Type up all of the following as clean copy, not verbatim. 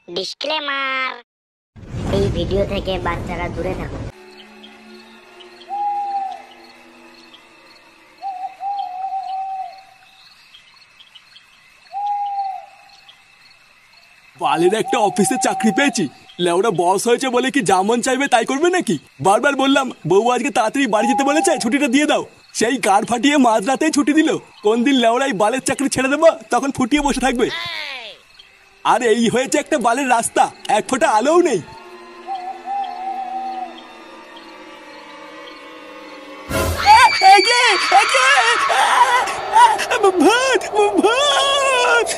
Disclaimer, এই video থেকে বাচ্চারা দূরে থাকুন। বালের একটা অফিসে চাকরি পেয়েছি, লেওরা বস হয়েছে বলে কি যেমন চাইবে তাই করবে নাকি? বারবার বললাম বউ আজকে তাড়াতাড়ি বাড়ি যেতে বলেছে, ছুটিটা দিয়ে দাও। সেই কার ফাটিয়ে মাঝরাতেই ছুটি দিল। কোন দিন লেওরা এই বালের চাকরি ছেড়ে দেবো তখন ফুটিয়ে বসে থাকবে। আর এই হয়েছে একটা বালের রাস্তা, এক ফোঁটা আলোও নেই। ভূত ভূত!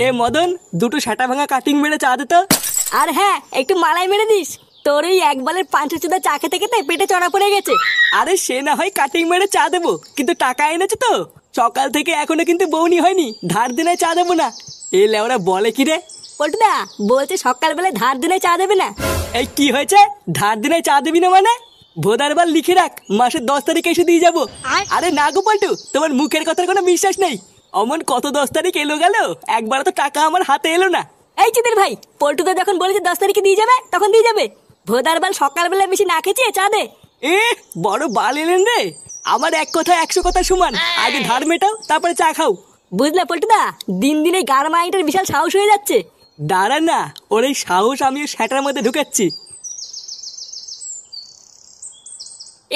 এ মদন, দুটো সাটা ভাঙা কাটিং মেরে চা দে তো। আর হ্যাঁ, একটু মালাই মেরে দিস। তোর এই একবারের পাঁচটা চুদা চা খেতে খেতে পেটে চড়া পড়ে গেছে। আরে সে না হয় কাটিং মেরে চা দেবো, কিন্তু টাকা এনেছে তো? সকাল থেকে এখনো কিন্তু বউনি হয়নি, ধার দিনে চা দেবো না। এই লেওরা বলে কি রে? পল্টুদা বলছে সকালবেলায় ধার দিনে চা দেবে না। এই কি হয়েছে? ধার দিনে চা দিবি না মানে? ভোদার বার লিখে রাখ, মাসের 10 তারিখে এসে দিয়ে যাবো। আরে না গো পল্টু, তোমার মুখের কথার কোনো বিশ্বাস নেই। অমন কত 10 তারিখ এলো গেল, একবার তো টাকা আমার হাতে এলো না। এই চিদের ভাই, পল্টুদা যখন বলেছে 10 তারিখে দিয়ে যাবে তখন দিয়ে যাবে। ভোদার বাল সকালবেলা বেশি না খেয়েছে চা দে। এ বড় বাল এলেন রে। আমার এক কথা 100 কথা সমান। আগে ধার মেটাও, তারপরে চা খাও। বুঝলে পল্টুদা, দিন দিন এই গার মাইটার বিশাল সাহস হয়ে যাচ্ছে। দাঁড়া না, ওর এই সাহস আমি সেটার মধ্যে ঢুকাচ্ছি।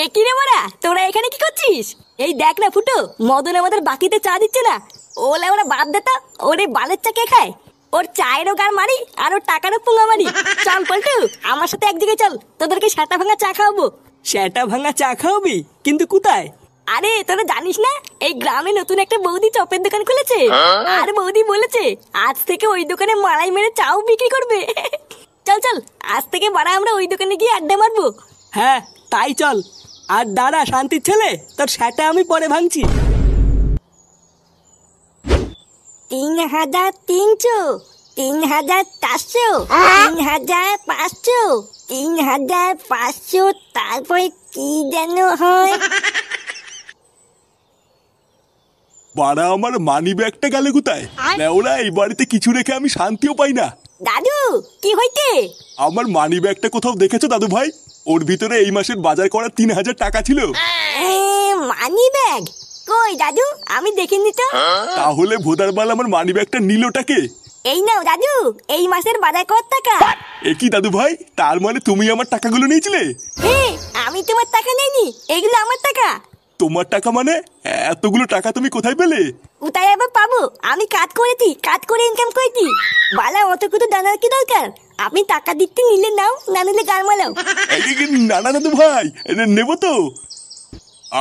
এ কি রে বড়া, তোরা এখানে কি করছিস? এই দেখ না ফুটো, মদন আমাদের বাকিতে চা দিচ্ছে না। ওলে ওরা বাদ দে তো, ওরে বালের চা কে খায়? ওর চায়েরও গার মারি আর ওর টাকারও পুঙ্গা মারি। চল পল্টু, আমার সাথে একদিকে চল, তোদেরকে সেটা ভাঙা চা খাওয়াবো। সেটা ভাঙা চা খাওয়াবি? কিন্তু কোথায়? আরে তোরা জানিস না, এই গ্রামে নতুন একটা বৌদি চপের দোকান খুলেছে। আর বৌদি বলেছে আজ থেকে ওই দোকানে মালাই মেরে চাও বিক্রি করবে। চল চল, আজ থেকে বাড়া আমরা ওই দোকানে গিয়ে আড্ডা মারবো। হ্যাঁ তাই চল। আর দাঁড়া শান্তির ছেলে, তোর সেটা আমি পরে ভাঙছি। 3300, 3400, 3500, 3500, তারপরে কি যেন হয়। বাড়া আমার মানি ব্যাগটা গেলে কোথায়? লেওরা এই বাড়িতে কিছু রেখে আমি শান্তিও পাই না। দাদু কি হইতে? আমার মানি ব্যাগটা কোথাও দেখেছো দাদু ভাই? ওর ভিতরে এই মাসের বাজার করা 3000 টাকা ছিল। মানি ব্যাগ কই দাদু? আমি দেখিনি তো। তাহলে ভোদার বাল আমার মানি ব্যাগটা নিলটাকে? এই নাও দাদু, এই মাসের বাজার কত টাকা। একই দাদু ভাই, তার মানে তুমি আমার টাকাগুলো নিয়েছিলে? হ্যাঁ, আমি তোমার টাকা নেইনি, এগুলো আমার টাকা। তোমার টাকা মানে? এতগুলো টাকা তুমি কোথায় পেলে? কোথায় আবার পাবো? আমি কাজ করেছি, কাজ করে ইনকাম করেছি। বালা অত কিছু জানার কি দরকার? আপনি টাকা দিতে নিলে নাও, না নিলে গাল মালাও। না না দাদু ভাই, নেবো তো।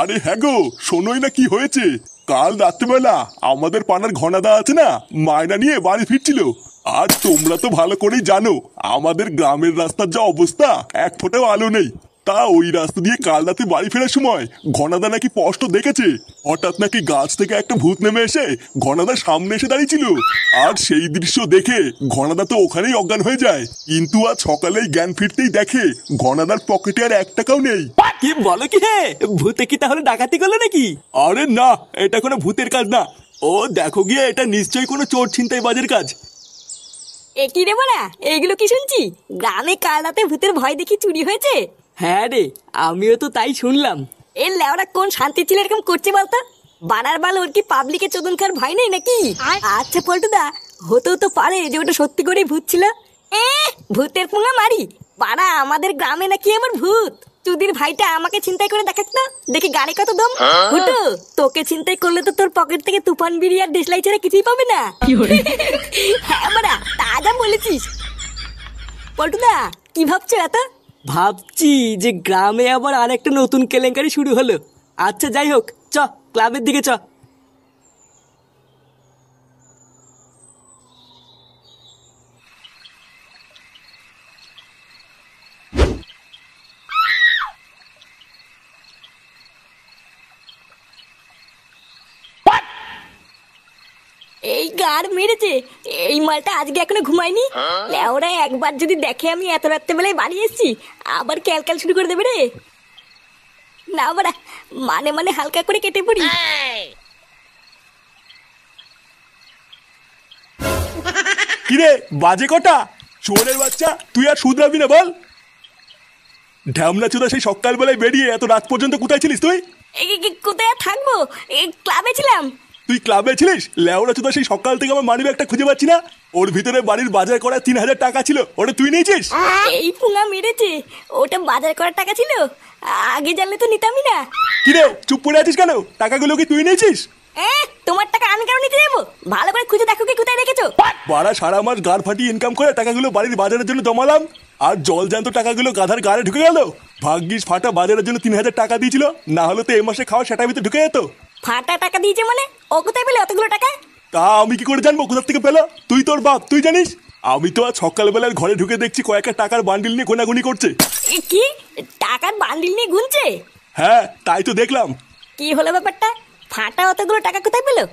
আরে হ্যাঁ গো, শোনোই না কি হয়েছে। কাল রাত্রিবেলা আমাদের পাড়ার ঘনাদা আছে না, মায়না নিয়ে বাড়ি ফিরছিল। আর তোমরা তো ভালো করেই জানো আমাদের গ্রামের রাস্তার যা অবস্থা, এক ফোঁটাও আলো নেই। তা ওই রাস্তা দিয়ে কাল রাতে বাড়ি ফেরার সময় ঘনাদা নাকি স্পষ্ট দেখেছে হঠাৎ নাকি গাছ থেকে একটা ভূত নেমে এসে ঘনাদার সামনে এসে দাঁড়িয়েছিল। আর সেই দৃশ্য দেখে ঘনাদা তো ওখানেই অজ্ঞান হয়ে যায়। কিন্তু আজ সকালেই জ্ঞান ফিরতেই দেখে ঘনাদার পকেটে আর 1 টাকাও নেই। কি বলো কি? হে, ভূতে কি তাহলে ডাকাতি করলো নাকি? আরে না, এটা কোনো ভূতের কাজ না। ও দেখো গিয়ে, এটা নিশ্চয়ই কোনো চোর ছিনতাই বাজের কাজ। এ কি রে বড়া, এগুলো কি শুনছি? গ্রামে কাল রাতে ভূতের ভয় দেখি চুরি হয়েছে? হ্যাঁ রে, আমিও তো তাই শুনলাম। এ লেওরা কোন শান্তি ছিল এরকম করছে বলতো? বানার বাল ওর কি পাবলিকে চোদন খাওয়ার ভয় নেই নাকি? আচ্ছা পল্টুদা, হতেও তো পারে যে ওটা সত্যি করেই ভূত ছিল। ভূতের পুঙ্গা মারি? বাড়া আমাদের গ্রামে নাকি আমার ভূত? চুদির ভাইটা আমাকে চিন্তাই করে দেখাক তো, দেখি গাড়ি কত দম। হুটু, তোকে চিন্তাই করলে তো তোর পকেট থেকে তুফান বিড়ি আর দেশলাই ছাড়া কিছুই পাবে না। হ্যাঁ বাড়া, তা যা বলেছিস। পল্টুদা কি ভাবছো এত? ভাবছি যে গ্রামে আবার আরেকটা নতুন কেলেঙ্কারি শুরু হলো। আচ্ছা যাই হোক, চ ক্লাবের দিকে চ। এই গার মেরেছে। এই মালটা আজকে এখনো ঘুমায়নি। লেওরা একবার যদি দেখে আমি এত রাত্রে বেলায় বাড়ি এসেছি, আবার ক্যালক্যাল শুরু করে দেবে রে। না বাড়া, মানে মানে হালকা করে কেটে পড়ি। কিরে বাজে কটা? চোরের বাচ্চা, তুই আর শুধরাবি না বল? ঢ্যামলা চোদা সেই সকালবেলায় বেরিয়ে এত রাত পর্যন্ত কোথায় ছিলিস তুই? কোথায় আর থাকবো, ক্লাবে ছিলাম। তুই ক্লাবে ছিলিস? লেওড়া চোদা সেই সকাল থেকে আমার মানি ব্যাগটা খুঁজে পাচ্ছি না। ওর ভিতরে বাড়ির বাজার করা 3,000 টাকা ছিল, ওটা তুই নিয়েছিস? এই পুঙ্গা মেরেছে, ওটা বাজার করার টাকা ছিল। আগে জানলে তো নিতামই না। কিরে চুপ করে আছিস কেন? টাকাগুলো কি তুই নিয়েছিস? তোমার টাকা আমি কেন নিতে যাবো? ভালো করে খুঁজে দেখো কি কোথায় রেখেছো। বাড়া সারা মাস গাড় ফাটিয়ে ইনকাম করে টাকাগুলো বাড়ির বাজারের জন্য জমালাম, আর জল জ্যান্ত টাকাগুলো গাধার গাড়ে ঢুকে গেল। ভাগ্যিস ফাটা বাজারের জন্য 3,000 টাকা দিয়েছিল, না হলে তো এই মাসে খাওয়া সেটার ভিতরে ঢুকে যেত। ফাটা টাকা দিয়েছে মানে? ও কোথায় পেলে অতগুলো টাকা? তা আমি কি করে জানবো কোথা থেকে পেলো? তুই তোর বাপ, তুই জানিস? আমি তো আজ সকালবেলার ঘরে ঢুকে দেখছি কয়েকটা টাকার বান্ডিল নিয়ে গোনাগুনি করছে। কি টাকার বান্ডিল নিয়ে গুনছে? হ্যাঁ তাই তো দেখলাম। কি হলো ব্যাপারটা? ফাটা অতগুলো টাকা কোথায় পেলো?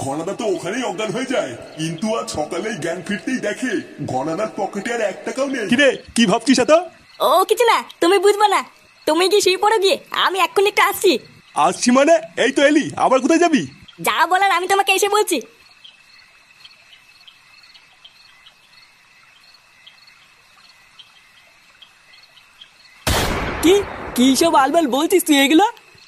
ঘনাদা তো ওখানেই অজ্ঞান হয়ে যায়, কিন্তু আজ সকালেই জ্ঞান ফিরতেই দেখে ঘনাদার পকেটে আর 1 টাকাও নেই। কিরে কি ভাবছিস এত? ও কিছু না, তুমি বুঝবে না। তুমি কি শুয়ে পড়ো গিয়ে, আমি এক্ষুনি একটু আসছি। আসছি মানে? এই তো এলি, আবার কোথায় যাবি? যা বলার আমি তোমাকে এসে বলছি। কি কি সব আলবাল বলছিস তুই এগুলো?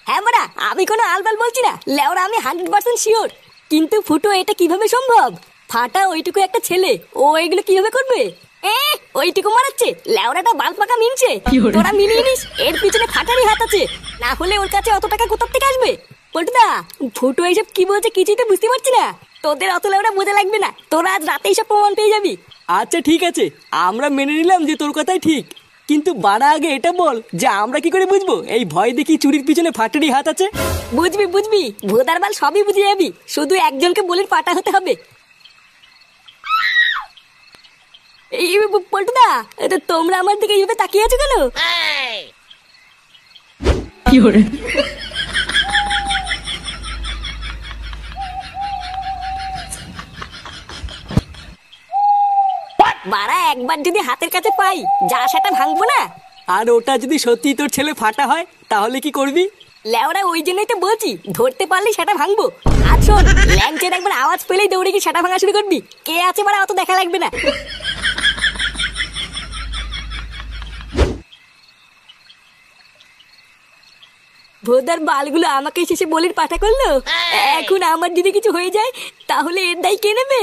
হ্যাঁ মারা, আমি কোনো আলবাল বলছি না। লেওরা আমি 100% শিওর। কিন্তু ফুটো, এটা কিভাবে সম্ভব? ফাটা ওইটুকু একটা ছেলে, ও এগুলো কিভাবে করবে? ওইটুকু মারাচ্ছে, লেওরাটা বাল পাকা মিনছে। তোরা মিলিয়ে নিস, এর পিছনে ফাটারই হাত আছে, না হলে ওর কাছে অত টাকা কোথা থেকে আসবে? পল্টুদা, ফুটো এইসব কি বলছে কিছুই তো বুঝতে পারছি না। তোদের অত লেওরা বোঝা লাগবে না, তোরা আজ রাতে এইসব প্রমাণ পেয়ে যাবি। আচ্ছা ঠিক আছে, আমরা মেনে নিলাম যে তোর কথাই ঠিক, কিন্তু বাড়া আগে এটা বল যে আমরা কি করে বুঝবো এই ভয় দেখি চুরির পিছনে ফাটারই হাত আছে? বুঝবি বুঝবি, ভোদার বাল সবই বুঝে যাবি, শুধু একজনকে বলির পাটা হতে হবে। এই পল্টুদা, তোমরা আমার দিকে এইভাবে তাকিয়ে আছো কেন? কি করে বাড়া একবার যদি হাতের কাছে পাই, যা সেটা ভাঙবো না। আর ওটা যদি সত্যি তোর ছেলে ফাটা হয় তাহলে কি করবি? লেওরা ওই জন্যই তো বলছি, ধরতে পারলেই সেটা ভাঙবো। আর শোন, ল্যাংচের একবার আওয়াজ পেলেই দৌড়ে গিয়ে সেটা ভাঙা শুরু করবি। কে আছে বাড়া অত দেখা লাগবে না। ভোদার বালগুলো আমাকে শেষে বলির পাঠা করলো। এখন আমার যদি কিছু হয়ে যায় তাহলে এর দায় কে নেবে?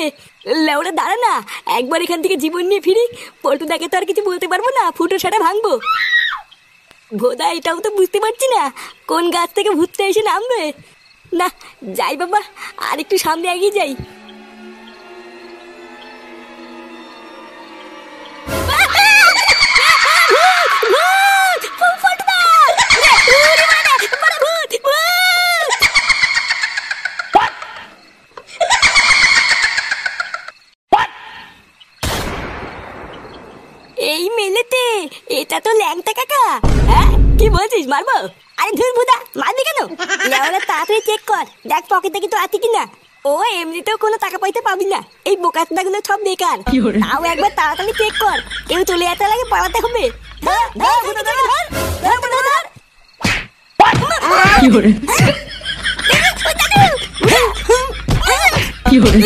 লেওরা দাঁড়া না, একবার এখান থেকে জীবন নিয়ে ফিরি। পল্টুদাকে তো আর কিছু বলতে পারবো না, ফুটো সেটা ভাঙবো। ভোদা এটাও তো বুঝতে পারছি না কোন গাছ থেকে ভূতটা এসে নামবে। না যাই বাবা, আর একটু সামনে এগিয়ে যাই। এই মেলেতে এটা তো ল্যাংটা কাকা। হ্যাঁ কি বলছিস, মারবো? আরে ধুর ভুদা, মারবি কেন? লেওরা তাড়াতাড়ি চেক কর, দেখ পকেটে কিছু আছে কিনা। ও এমনিতেও কোনো টাকা পয়সা পাবি না, এই বোকাচোদা গুলো সব বেকার। তাও একবার তাড়াতাড়ি চেক কর, কেউ চলে যেতে লাগে পালাতে হবে। ধর ধর ভুদা, ধর ধর ধর ভুদা, ধর। কি করে কি করে